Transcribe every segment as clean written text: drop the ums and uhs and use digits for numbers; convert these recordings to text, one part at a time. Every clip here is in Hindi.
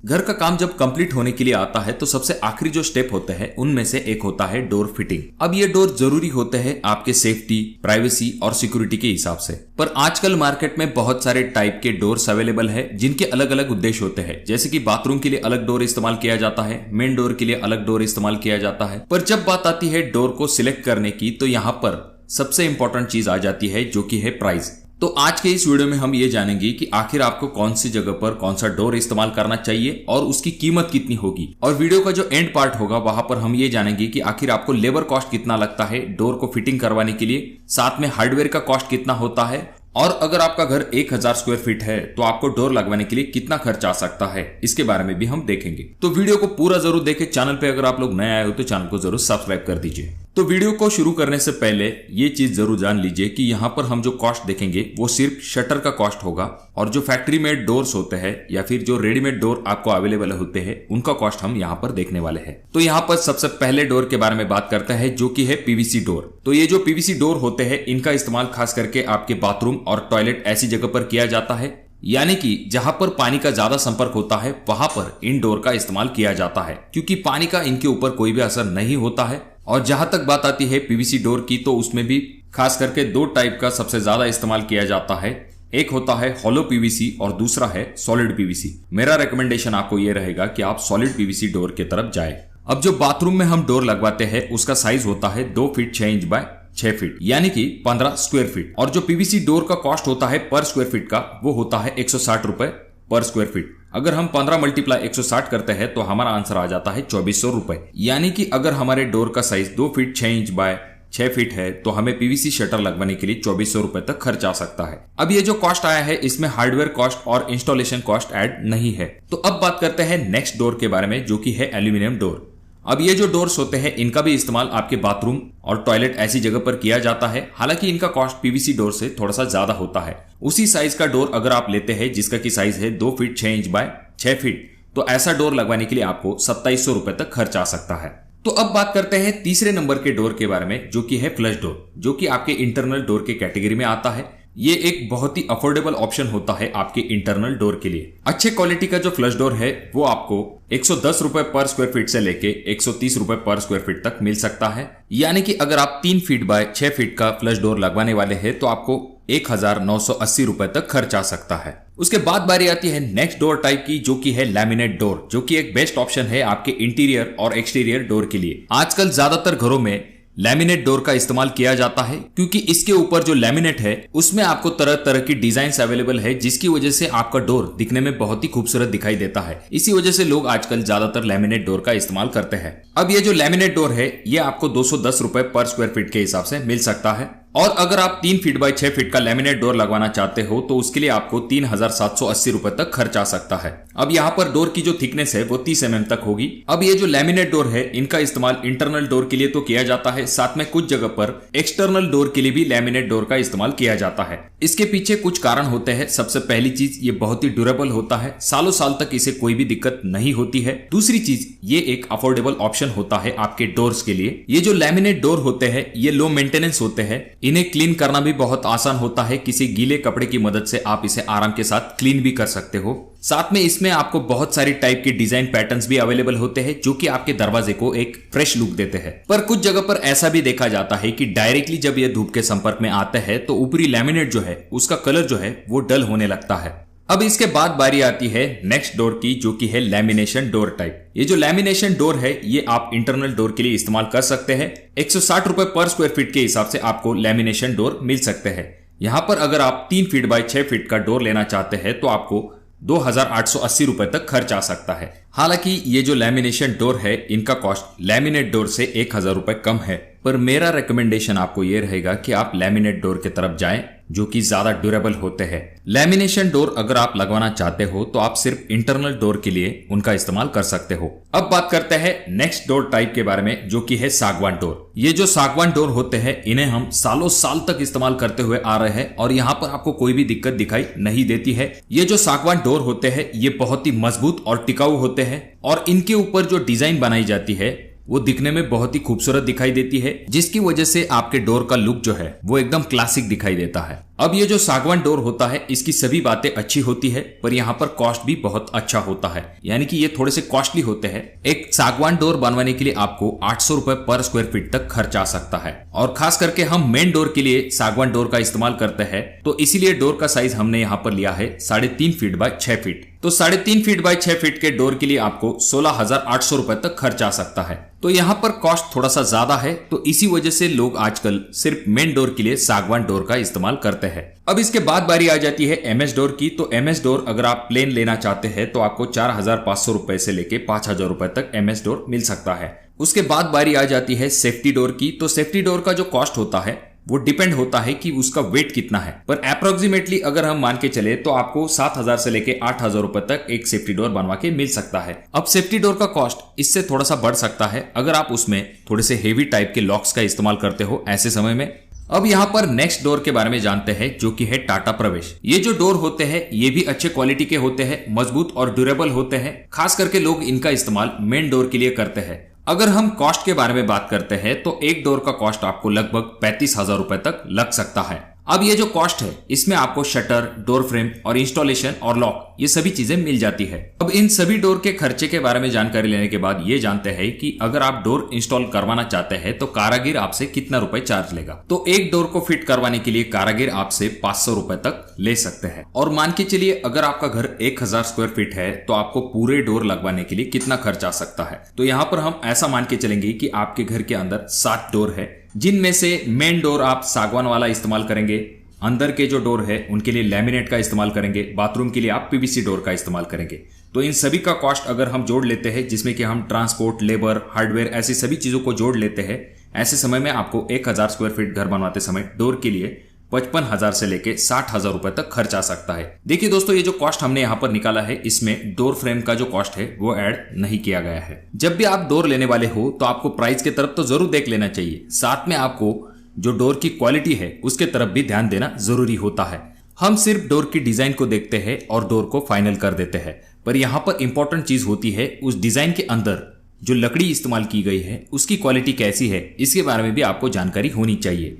घर का काम जब कंप्लीट होने के लिए आता है तो सबसे आखिरी जो स्टेप होते हैं उनमें से एक होता है डोर फिटिंग। अब ये डोर जरूरी होते हैं आपके सेफ्टी, प्राइवेसी और सिक्योरिटी के हिसाब से। पर आजकल मार्केट में बहुत सारे टाइप के डोर्स अवेलेबल है जिनके अलग अलग उद्देश्य होते हैं। जैसे कि बाथरूम के लिए अलग डोर इस्तेमाल किया जाता है, मेन डोर के लिए अलग डोर इस्तेमाल किया जाता है। पर जब बात आती है डोर को सिलेक्ट करने की तो यहाँ पर सबसे इंपॉर्टेंट चीज आ जाती है जो कि है प्राइस। तो आज के इस वीडियो में हम ये जानेंगे कि आखिर आपको कौन सी जगह पर कौन सा डोर इस्तेमाल करना चाहिए और उसकी कीमत कितनी होगी। और वीडियो का जो एंड पार्ट होगा वहां पर हम ये जानेंगे कि आखिर आपको लेबर कॉस्ट कितना लगता है डोर को फिटिंग करवाने के लिए, साथ में हार्डवेयर का कॉस्ट कितना होता है, और अगर आपका घर 1000 स्क्वायर फीट है तो आपको डोर लगवाने के लिए कितना खर्च आ सकता है, इसके बारे में भी हम देखेंगे। तो वीडियो को पूरा जरूर देखें। चैनल पे अगर आप लोग नए आए हो तो चैनल को जरूर सब्सक्राइब कर दीजिए। तो वीडियो को शुरू करने से पहले ये चीज जरूर जान लीजिए कि यहाँ पर हम जो कॉस्ट देखेंगे वो सिर्फ शटर का कॉस्ट होगा, और जो फैक्ट्री मेड डोर्स होते हैं या फिर जो रेडीमेड डोर आपको अवेलेबल होते हैं उनका कॉस्ट हम यहाँ पर देखने वाले हैं। तो यहाँ पर सबसे पहले डोर के बारे में बात करते हैं जो कि है पीवीसी डोर। तो ये जो पीवीसी डोर होते हैं इनका इस्तेमाल खास करके आपके बाथरूम और टॉयलेट ऐसी जगह पर किया जाता है, यानी कि जहां पर पानी का ज्यादा संपर्क होता है वहां पर इन डोर का इस्तेमाल किया जाता है, क्योंकि पानी का इनके ऊपर कोई भी असर नहीं होता है। और जहां तक बात आती है पीवीसी डोर की तो उसमें भी खास करके दो टाइप का सबसे ज्यादा इस्तेमाल किया जाता है। एक होता है हॉलो पीवीसी और दूसरा है सॉलिड पीवीसी। मेरा रिकमेंडेशन आपको यह रहेगा कि आप सॉलिड पीवीसी डोर की तरफ जाए। अब जो बाथरूम में हम डोर लगवाते हैं उसका साइज होता है 2 फीट 6 इंच बाय 6 फीट, यानी कि 15 स्क्वायर फीट। और जो पीवीसी डोर का कॉस्ट होता है पर स्क्वायर फीट का वो होता है 160 रुपए पर स्क्वायर फीट। अगर हम 15 मल्टीप्लाई 160 करते हैं तो हमारा आंसर आ जाता है 2400 रुपए। यानी कि अगर हमारे डोर का size 2 feet 6 inch by 6 feet है तो हमें पीवीसी शटर लगवाने के लिए 2400 रुपए तक खर्च आ सकता है। अब ये जो कॉस्ट आया है इसमें हार्डवेयर कॉस्ट और इंस्टॉलेशन कॉस्ट ऐड नहीं है। तो अब बात करते हैं नेक्स्ट डोर के बारे में जो कि है एल्यूमिनियम डोर। अब ये जो डोर्स होते हैं इनका भी इस्तेमाल आपके बाथरूम और टॉयलेट ऐसी जगह पर किया जाता है। हालांकि इनका कॉस्ट पीवीसी डोर से थोड़ा सा ज्यादा होता है। उसी साइज का डोर अगर आप लेते हैं जिसका की साइज है 2 फीट 6 इंच बाय 6 फीट, तो ऐसा डोर लगवाने के लिए आपको 2700 रुपए तक खर्च आ सकता है। तो अब बात करते हैं तीसरे नंबर के डोर के बारे में जो कि है फ्लश डोर, जो कि आपके इंटरनल डोर के कैटेगरी में आता है। ये एक बहुत ही अफोर्डेबल ऑप्शन होता है आपके इंटरनल डोर के लिए। अच्छे क्वालिटी का जो फ्लश डोर है वो आपको 110 रुपए पर स्क्वायर फीट से लेके 130 रुपए पर स्क्वायर फीट तक मिल सकता है। यानी कि अगर आप 3 फीट बाय 6 फीट का फ्लश डोर लगवाने वाले हैं तो आपको 1980 रुपए तक खर्च आ सकता है। उसके बाद बारी आती है नेक्स्ट डोर टाइप की जो कि है लैमिनेट डोर, जो कि एक बेस्ट ऑप्शन है आपके इंटीरियर और एक्सटीरियर डोर के लिए। आजकल ज्यादातर घरों में लैमिनेट डोर का इस्तेमाल किया जाता है क्योंकि इसके ऊपर जो लैमिनेट है उसमें आपको तरह तरह की डिजाइन्स अवेलेबल है, जिसकी वजह से आपका डोर दिखने में बहुत ही खूबसूरत दिखाई देता है। इसी वजह से लोग आजकल ज्यादातर लैमिनेट डोर का इस्तेमाल करते हैं। अब ये जो लैमिनेट डोर है ये आपको 210 रुपए पर स्क्वायर फीट के हिसाब से मिल सकता है। और अगर आप 3 फीट बाय 6 फीट का लैमिनेट डोर लगवाना चाहते हो तो उसके लिए आपको 3780 रुपए तक खर्च आ सकता है। अब यहाँ पर डोर की जो थिकनेस है वो 30 mm तक होगी। अब ये जो लैमिनेट डोर है इनका इस्तेमाल इंटरनल डोर के लिए तो किया जाता है, साथ में कुछ जगह पर एक्सटर्नल डोर के लिए भी लैमिनेट डोर का इस्तेमाल किया जाता है। इसके पीछे कुछ कारण होते हैं। सबसे पहली चीज, ये बहुत ही ड्यूरेबल होता है, सालों साल तक इसे कोई भी दिक्कत नहीं होती है। दूसरी चीज, ये एक अफोर्डेबल ऑप्शन होता है आपके डोर्स के लिए। ये जो लैमिनेट डोर होते हैं ये लो मेंटेनेंस होते हैं, इन्हें क्लीन करना भी बहुत आसान होता है। किसी गीले कपड़े की मदद से आप इसे आराम के साथ क्लीन भी कर सकते हो। साथ में इसमें आपको बहुत सारी टाइप के डिजाइन पैटर्न्स भी अवेलेबल होते हैं जो कि आपके दरवाजे को एक फ्रेश लुक देते हैं। पर कुछ जगह पर ऐसा भी देखा जाता है कि डायरेक्टली जब ये धूप के संपर्क में आता है तो ऊपरी लैमिनेट जो है उसका कलर जो है वो डल होने लगता है। अब इसके बाद बारी आती है नेक्स्ट डोर की जो कि है लैमिनेशन डोर टाइप। ये जो लैमिनेशन डोर है ये आप इंटरनल डोर के लिए इस्तेमाल कर सकते हैं। 160 रुपए पर स्क्वायर फीट के हिसाब से आपको लैमिनेशन डोर मिल सकते हैं। यहाँ पर अगर आप 3 फीट बाय 6 फीट का डोर लेना चाहते हैं तो आपको 2880 रुपए तक खर्च आ सकता है। हालांकि ये जो लैमिनेशन डोर है इनका कॉस्ट लैमिनेट डोर से 1000 रुपए कम है, पर मेरा रिकमेंडेशन आपको ये रहेगा कि आप लैमिनेट डोर की तरफ जाएं जो कि ज्यादा ड्यूरेबल होते हैं। लैमिनेशन डोर अगर आप लगवाना चाहते हो तो आप सिर्फ इंटरनल डोर के लिए उनका इस्तेमाल कर सकते हो। अब बात करते हैं नेक्स्ट डोर टाइप के बारे में जो कि है सागवान डोर। ये जो सागवान डोर होते हैं इन्हें हम सालों साल तक इस्तेमाल करते हुए आ रहे हैं और यहाँ पर आपको कोई भी दिक्कत दिखाई नहीं देती है। ये जो सागवान डोर होते हैं ये बहुत ही मजबूत और टिकाऊ होते हैं और इनके ऊपर जो डिजाइन बनाई जाती है वो दिखने में बहुत ही खूबसूरत दिखाई देती है, जिसकी वजह से आपके डोर का लुक जो है वो एकदम क्लासिक दिखाई देता है। अब ये जो सागवान डोर होता है इसकी सभी बातें अच्छी होती है, पर यहाँ पर कॉस्ट भी बहुत अच्छा होता है, यानी कि ये थोड़े से कॉस्टली होते हैं। एक सागवान डोर बनवाने के लिए आपको 800 रुपए पर स्क्वायर फीट तक खर्च आ सकता है, और खास करके हम मेन डोर के लिए सागवान डोर का इस्तेमाल करते हैं, तो इसीलिए डोर का साइज हमने यहाँ पर लिया है 3.5 फीट बाय 6 फीट। तो 3.5 फीट बाय 6 फीट के डोर के लिए आपको 16,800 रुपए तक खर्च आ सकता है। तो यहाँ पर कॉस्ट थोड़ा सा ज्यादा है, तो इसी वजह से लोग आजकल सिर्फ मेन डोर के लिए सागवान डोर का इस्तेमाल करते हैं। अब इसके बाद बारी आ जाती है एमएस डोर की। तो एमएस डोर अगर आप प्लेन लेना चाहते हैं तो आपको 4,500 रुपए से लेके 5,000 रुपए तक एमएस डोर मिल सकता है। उसके बाद बारी आ जाती है सेफ्टी डोर की। तो सेफ्टी डोर का जो कॉस्ट होता है वो डिपेंड होता है कि उसका वेट कितना है, पर अप्रोक्सीमेटली अगर हम मान के चले तो आपको 7,000 से लेके 8,000 रुपए तक एक सेफ्टी डोर बनवा के मिल सकता है। अब सेफ्टी डोर का कॉस्ट इससे थोड़ा सा बढ़ सकता है अगर आप उसमें थोड़े से हेवी टाइप के लॉक्स का इस्तेमाल करते हो ऐसे समय में। अब यहाँ पर नेक्स्ट डोर के बारे में जानते हैं, जो कि है टाटा प्रवेश। ये जो डोर होते हैं ये भी अच्छे क्वालिटी के होते हैं, मजबूत और ड्यूरेबल होते हैं। खास करके लोग इनका इस्तेमाल मेन डोर के लिए करते हैं। अगर हम कॉस्ट के बारे में बात करते हैं तो एक डोर का कॉस्ट आपको लगभग 35,000 रुपए तक लग सकता है। अब ये जो कॉस्ट है इसमें आपको शटर, डोर फ्रेम और इंस्टॉलेशन और लॉक ये सभी चीजें मिल जाती है। अब इन सभी डोर के खर्चे के बारे में जानकारी लेने के बाद ये जानते हैं कि अगर आप डोर इंस्टॉल करवाना चाहते हैं तो कारागिर आपसे कितना रुपए चार्ज लेगा। तो एक डोर को फिट करवाने के लिए कारागिर आपसे 500 रुपए तक ले सकते हैं। और मान के चलिए अगर आपका घर 1,000 स्क्वायर फीट है तो आपको पूरे डोर लगवाने के लिए कितना खर्च आ सकता है। तो यहाँ पर हम ऐसा मान के चलेंगे कि आपके घर के अंदर 7 डोर है, जिनमें से मेन डोर आप सागवान वाला इस्तेमाल करेंगे, अंदर के जो डोर है उनके लिए लैमिनेट का इस्तेमाल करेंगे, बाथरूम के लिए आप पीवीसी डोर का इस्तेमाल करेंगे। तो इन सभी का कॉस्ट अगर हम जोड़ लेते हैं, जिसमें कि हम ट्रांसपोर्ट, लेबर, हार्डवेयर ऐसी सभी चीजों को जोड़ लेते हैं, ऐसे समय में आपको 1,000 स्क्वायर फीट घर बनवाते समय डोर के लिए 55,000 से लेके 60,000 रुपए तक खर्च आ सकता है। देखिए दोस्तों, ये जो कॉस्ट हमने यहाँ पर निकाला है इसमें डोर फ्रेम का जो कॉस्ट है वो ऐड नहीं किया गया है। जब भी आप डोर लेने वाले हो तो आपको प्राइस की तरफ तो जरूर देख लेना चाहिए, साथ में आपको जो डोर की क्वालिटी है उसके तरफ भी ध्यान देना जरूरी होता है। हम सिर्फ डोर की डिजाइन को देखते हैं और डोर को फाइनल कर देते हैं, पर यहाँ पर इंपॉर्टेंट चीज होती है उस डिजाइन के अंदर जो लकड़ी इस्तेमाल की गई है उसकी क्वालिटी कैसी है, इसके बारे में भी आपको जानकारी होनी चाहिए।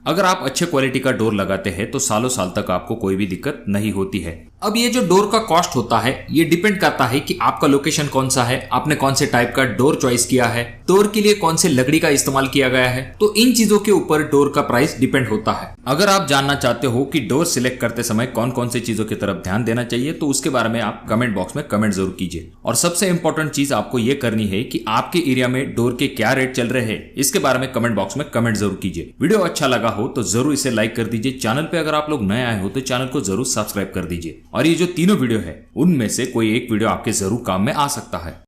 अगर आप अच्छे क्वालिटी का डोर लगाते हैं तो सालों साल तक आपको कोई भी दिक्कत नहीं होती है। अब ये जो डोर का कॉस्ट होता है ये डिपेंड करता है कि आपका लोकेशन कौन सा है, आपने कौन से टाइप का डोर चॉइस किया है, डोर के लिए कौन से लकड़ी का इस्तेमाल किया गया है। तो इन चीजों के ऊपर डोर का प्राइस डिपेंड होता है। अगर आप जानना चाहते हो कि डोर सिलेक्ट करते समय कौन कौन सी चीजों की तरफ ध्यान देना चाहिए तो उसके बारे में आप कमेंट बॉक्स में कमेंट जरूर कीजिए। और सबसे इंपॉर्टेंट चीज आपको ये करनी है कि आपके एरिया में डोर के क्या रेट चल रहे हैं इसके बारे में कमेंट बॉक्स में कमेंट जरूर कीजिए। वीडियो अच्छा लगा हो तो जरूर इसे लाइक कर दीजिए। चैनल पे अगर आप लोग नए आए हो तो चैनल को जरूर सब्सक्राइब कर दीजिए। और ये जो तीनों वीडियो है उनमें से कोई एक वीडियो आपके जरूर काम में आ सकता है।